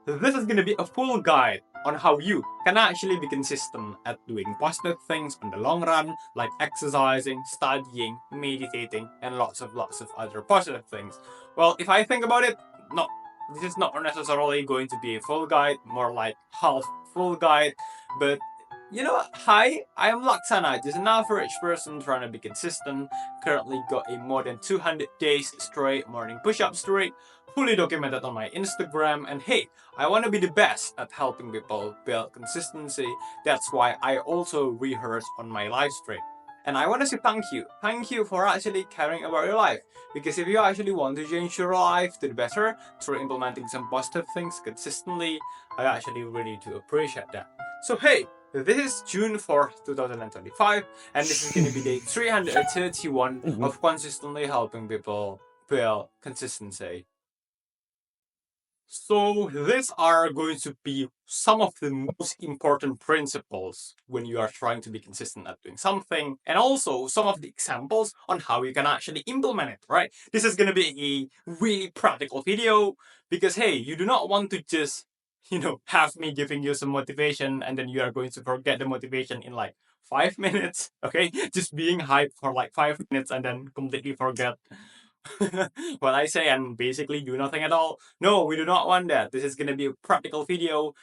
This is going to be a full guide on how you can actually be consistent at doing positive things in the long run, like exercising, studying, meditating, and lots of other positive things. Well, if I think about it, no, this is not necessarily going to be a full guide, more like half full guide, but you know what? Hi, I am Laksana, just an average person trying to be consistent. Currently got a more than 200 days straight morning push-up streak, fully documented on my Instagram, and hey, I want to be the best at helping people build consistency. That's why I also rehearse on my live stream. And I want to say thank you. Thank you for actually caring about your life. Because if you actually want to change your life to the better through implementing some positive things consistently, I actually really do appreciate that. So hey, this is June 4th, 2025, and this is going to be day 331 of consistently helping people build consistency. So these are going to be some of the most important principles when you are trying to be consistent at doing something, and also some of the examples on how you can actually implement it, right? This is going to be a really practical video because, hey, you do not want to just, have me giving you some motivation and then you are going to forget the motivation in like 5 minutes, okay? Just being hyped for like 5 minutes and then completely forget what I say and basically do nothing at all. No, we do not want that. This is going to be a practical video.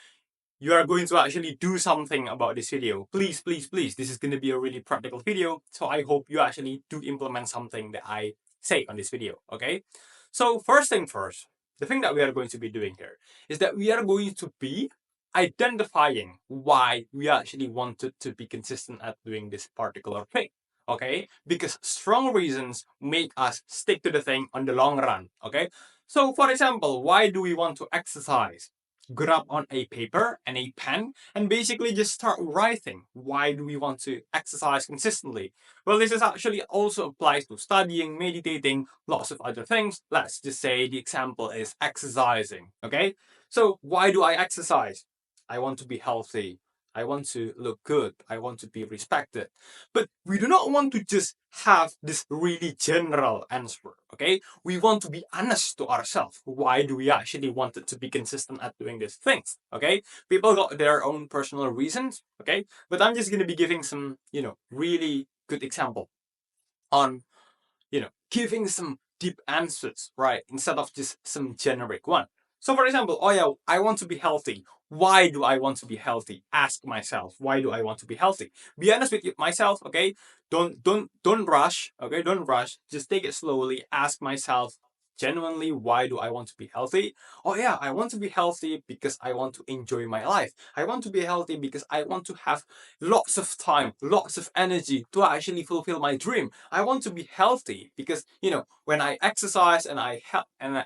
You are going to actually do something about this video. Please, please, please. This is going to be a really practical video. So I hope you actually do implement something that I say on this video. Okay. So first thing first, the thing that we are going to be doing here is that we are going to be identifying why we actually wanted to be consistent at doing this particular thing. Okay, because strong reasons make us stick to the thing on the long run. Okay, so for example, why do we want to exercise? Grab on a paper and a pen and basically just start writing. Why do we want to exercise consistently? Well, this is actually also applies to studying, meditating, lots of other things. Let's just say the example is exercising. Okay, so why do I exercise? I want to be healthy. I want to look good. I want to be respected. But we do not want to just have this really general answer, okay? We want to be honest to ourselves. Why do we actually want it to be consistent at doing these things, okay? People got their own personal reasons, okay? But I'm just going to be giving some, really good example on, giving some deep answers, right? Instead of just some generic one. So for example, oh yeah, I want to be healthy. Why do I want to be healthy? Ask myself, why do I want to be healthy? Be honest with myself, okay? Don't rush, okay? Don't rush. Just take it slowly. Ask myself genuinely, why do I want to be healthy? Oh yeah, I want to be healthy because I want to enjoy my life. I want to be healthy because I want to have lots of time, lots of energy to actually fulfill my dream. I want to be healthy because when I exercise and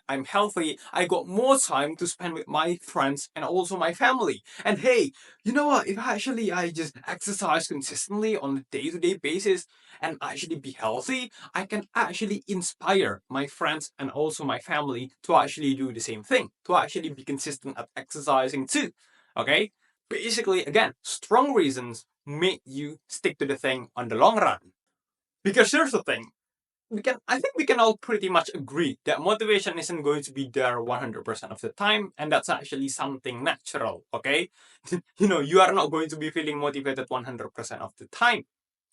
I'm healthy, I got more time to spend with my friends and also my family. And hey, you know what? If actually I just exercise consistently on a day-to-day basis and actually be healthy, I can actually inspire my friends and also my family to actually do the same thing, to actually be consistent at exercising too. Okay? Basically, again, strong reasons make you stick to the thing on the long run. Because here's the thing. I think we can all pretty much agree that motivation isn't going to be there 100% of the time, and that's actually something natural, okay? You are not going to be feeling motivated 100% of the time,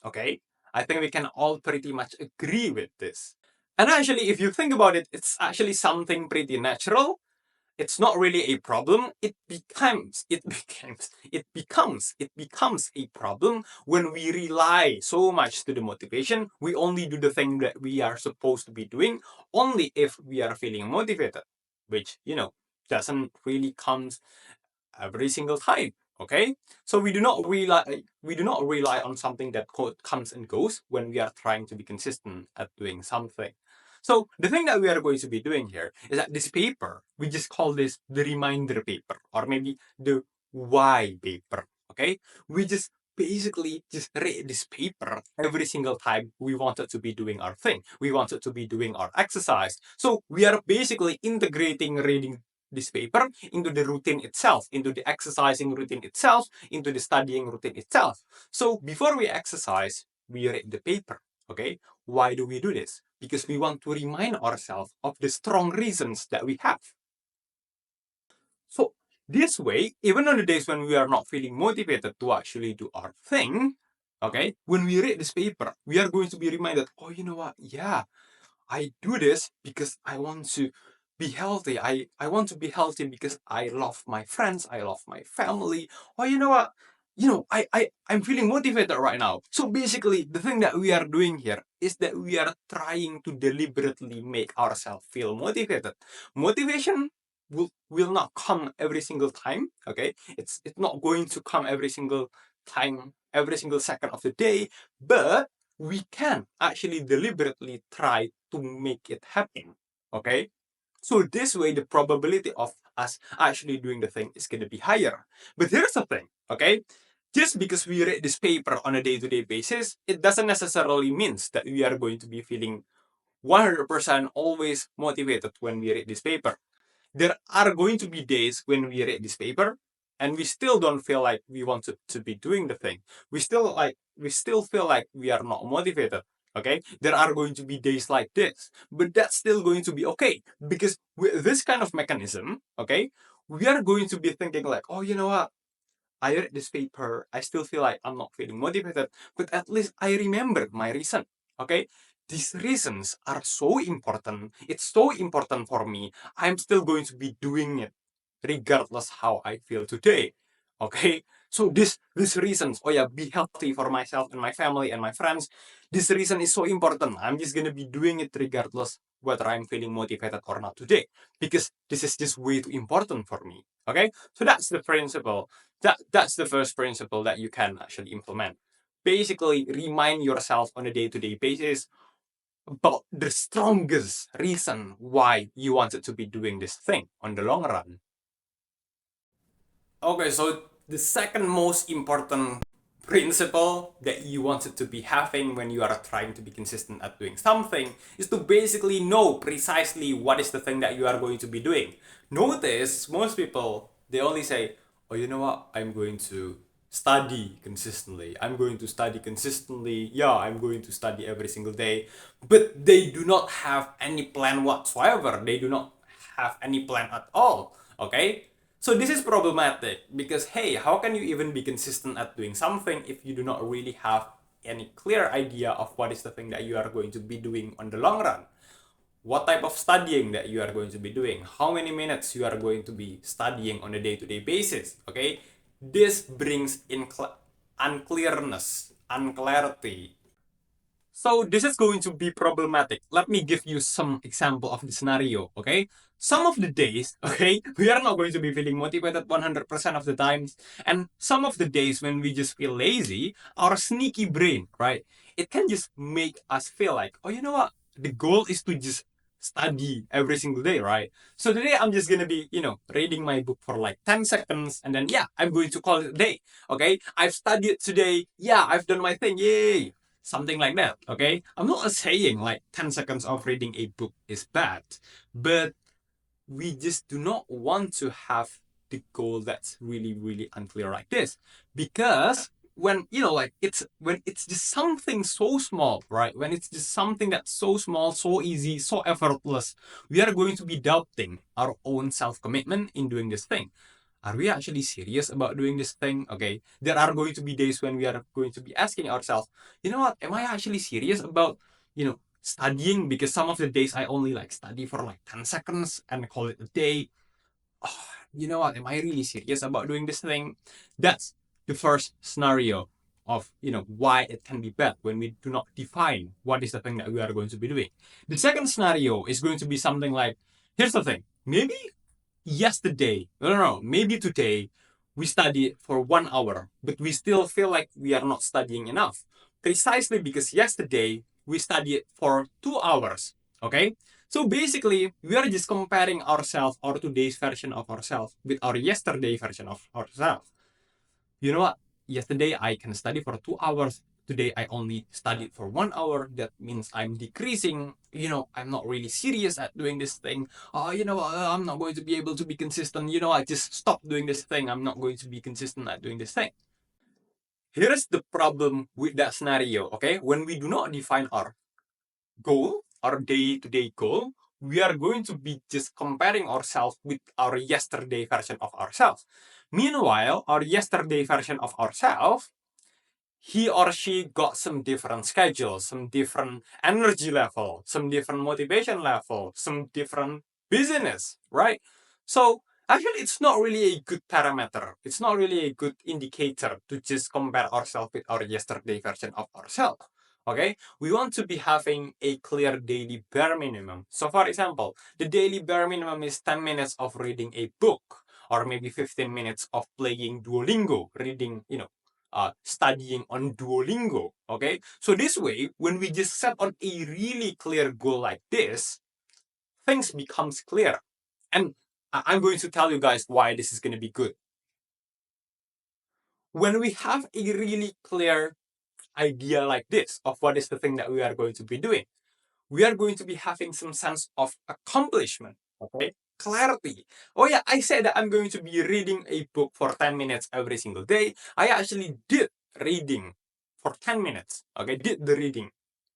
okay? I think we can all pretty much agree with this. And actually, if you think about it, it's actually something pretty natural. It's not really a problem. It becomes a problem when we rely so much to the motivation. We only do the thing that we are supposed to be doing only if we are feeling motivated, which doesn't really comes every single time. Okay, so we do not rely on something that comes and goes when we are trying to be consistent at doing something. So the thing that we are going to be doing here is that this paper, we just call this the reminder paper or maybe the why paper. Okay, we just basically just read this paper every single time we wanted to be doing our thing. We wanted to be doing our exercise. So we are basically integrating reading this paper into the routine itself, into the exercising routine itself, into the studying routine itself. So before we exercise, we read the paper. Okay, why do we do this? Because we want to remind ourselves of the strong reasons that we have. So This way, even on the days when we are not feeling motivated to actually do our thing, okay, when we read this paper, we are going to be reminded, oh, you know what? Yeah, I do this because I want to be healthy. I want to be healthy because I love my friends, I love my family. Or you know what? I'm feeling motivated right now. So basically, the thing that we are doing here is that we are trying to deliberately make ourselves feel motivated. Motivation will not come every single time. Okay, it's not going to come every single time, every single second of the day, but we can actually deliberately try to make it happen. Okay? So this way, the probability of us actually doing the thing is going to be higher. But here's the thing, okay? Just because we read this paper on a day-to-day basis, it doesn't necessarily means that we are going to be feeling 100% always motivated when we read this paper. There are going to be days when we read this paper and we still don't feel like we want to be doing the thing. We still feel like we are not motivated. Okay, there are going to be days like this, but that's still going to be okay because with this kind of mechanism, okay, we are going to be thinking like, oh, you know what? I read this paper, I still feel like I'm not feeling motivated, but at least I remembered my reason. Okay? These reasons are so important. It's so important for me. I'm still going to be doing it regardless how I feel today. Okay? So this reasons, oh yeah, be healthy for myself and my family and my friends. This reason is so important. I'm just gonna be doing it regardless whether I'm feeling motivated or not today. Because this is just way too important for me. Okay? So that's the principle that's the first principle that you can actually implement. Basically, remind yourself on a day-to-day basis about the strongest reason why you wanted to be doing this thing on the long run. Okay, so the second most important principle that you wanted to be having when you are trying to be consistent at doing something is to basically know precisely what is the thing that you are going to be doing. Notice most people they only say, "Oh, you know what? I'm going to study consistently. I'm going to study consistently. Yeah, I'm going to study every single day." But they do not have any plan whatsoever. They do not have any plan at all. Okay? So this is problematic because hey, how can you even be consistent at doing something if you do not really have any clear idea of what is the thing that you are going to be doing on the long run? What type of studying that you are going to be doing? How many minutes you are going to be studying on a day-to-day basis? Okay, this brings in unclearness, unclarity. So this is going to be problematic. Let me give you some example of the scenario, okay? Some of the days, okay, we are not going to be feeling motivated 100% of the times. And some of the days when we just feel lazy, our sneaky brain, right? It can just make us feel like, oh, you know what? The goal is to just study every single day, right? So today I'm just gonna be, reading my book for like 10 seconds and then, yeah, I'm going to call it a day, okay? I've studied today. Yeah, I've done my thing. Yay! Something like that, okay? I'm not saying like 10 seconds of reading a book is bad, but we just do not want to have the goal that's really, really unclear like this. Because when, like when it's just something so small, right? When it's just something that's so small, so easy, so effortless, we are going to be doubting our own self commitment in doing this thing. Are we actually serious about doing this thing? Okay, there are going to be days when we are going to be asking ourselves, you know what, am I actually serious about, studying? Because some of the days I only like study for like 10 seconds and call it a day. Oh, you know what, am I really serious about doing this thing? That's the first scenario of, why it can be bad when we do not define what is the thing that we are going to be doing. The second scenario is going to be something like, here's the thing, maybe yesterday, no, maybe today, we studied for 1 hour, but we still feel like we are not studying enough. Precisely because yesterday we studied for 2 hours. Okay? So basically, we are just comparing ourselves, our today's version of ourselves, with our yesterday version of ourselves. You know what? Yesterday I can study for 2 hours. Today I only studied for 1 hour. That means I'm decreasing. I'm not really serious at doing this thing. I'm not going to be able to be consistent. I just stop doing this thing. I'm not going to be consistent at doing this thing. Here's the problem with that scenario, okay? When we do not define our goal, our day-to-day goal, we are going to be just comparing ourselves with our yesterday version of ourselves. Meanwhile, our yesterday version of ourselves, he or she got some different schedules, some different energy level, some different motivation level, some different business, right? So actually, it's not really a good parameter. It's not really a good indicator to just compare ourselves with our yesterday version of ourselves. Okay, we want to be having a clear daily bare minimum. So, for example, the daily bare minimum is 10 minutes of reading a book, or maybe 15 minutes of playing Duolingo, reading, studying on Duolingo. Okay, so this way, when we just set on a really clear goal like this, things becomes clear. And I'm going to tell you guys why this is going to be good. When we have a really clear idea like this of what is the thing that we are going to be doing, we are going to be having some sense of accomplishment. Okay, clarity. Oh yeah, I said that I'm going to be reading a book for 10 minutes every single day. I actually did reading for 10 minutes. Okay, did the reading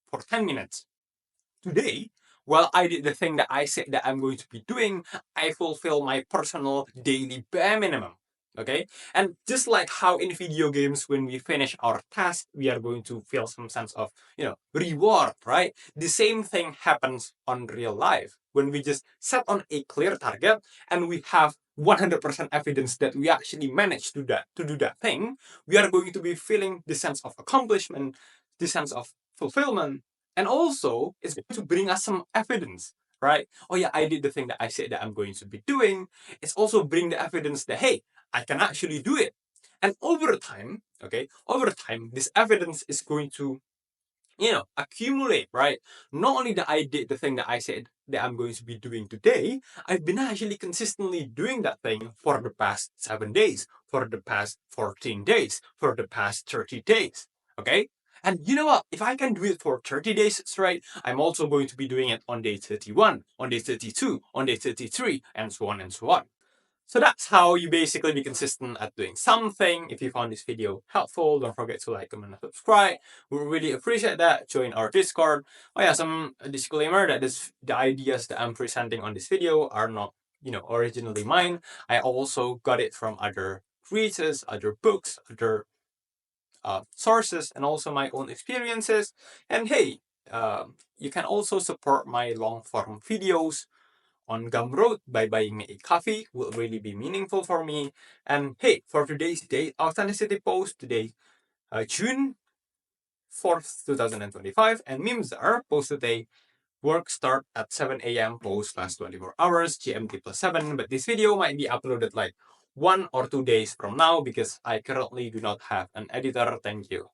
for 10 minutes. Today, while I did the thing that I said that I'm going to be doing, I fulfill my personal daily bare minimum. Okay, and just like how in video games, when we finish our task, we are going to feel some sense of, reward, right? The same thing happens on real life when we just set on a clear target and we have 100% evidence that we actually managed to do that thing. We are going to be feeling the sense of accomplishment, the sense of fulfillment, and also, it's going to bring us some evidence, right? Oh yeah, I did the thing that I said that I'm going to be doing. It's also bring the evidence that, hey, I can actually do it. And over time, this evidence is going to, accumulate, right? Not only that I did the thing that I said that I'm going to be doing today, I've been actually consistently doing that thing for the past 7 days, for the past 14 days, for the past 30 days. Okay? And you know what? If I can do it for 30 days straight, I'm also going to be doing it on day 31, on day 32, on day 33, and so on and so on. So that's how you basically be consistent at doing something. If you found this video helpful, don't forget to like, comment, and subscribe. We really appreciate that. Join our Discord. Oh yeah, some disclaimer that the ideas that I'm presenting on this video are not, originally mine. I also got it from other creators, other books, other sources, and also my own experiences. And hey, you can also support my long form videos on Gumroad by buying me a coffee will really be meaningful for me. And hey, for today's date authenticity post today, June 4th, 2025, and memes are posted today. Work start at 7 a.m. post last 24 hours, GMT plus 7. But this video might be uploaded like 1 or 2 days from now because I currently do not have an editor. Thank you.